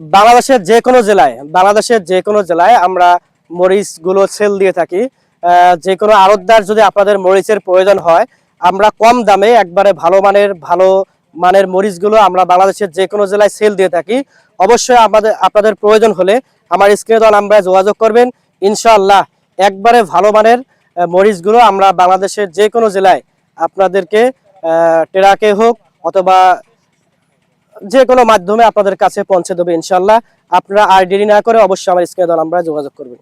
বাংলাদেশের যে কোনো জেলায় আমরা মরিচগুলো সেল দিয়ে থাকি। যে কোনো আড়তদার যদি আপনাদের মরিচের প্রয়োজন হয়, আমরা কম দামে একবারে ভালো মানের মরিচগুলো আমরা বাংলাদেশের যে কোনো জেলায় সেল দিয়ে থাকি। অবশ্যই আপনাদের প্রয়োজন হলে আমার স্ক্রিনে দেওয়া নাম্বারে যোগাযোগ করবেন। ইনশাআল্লাহ একবারে ভালো মানের মরিচগুলো আমরা বাংলাদেশের যে কোনো জেলায় আপনাদেরকে ট্রাকে হোক অথবা যে কোনো মাধ্যমে আপনাদের কাছে পৌঁছে দেবে ইনশাআল্লাহ। আপনারা আর দেরি না করে অবশ্যই আমার স্ক্রিনে দেওয়া নাম্বারে যোগাযোগ করবেন।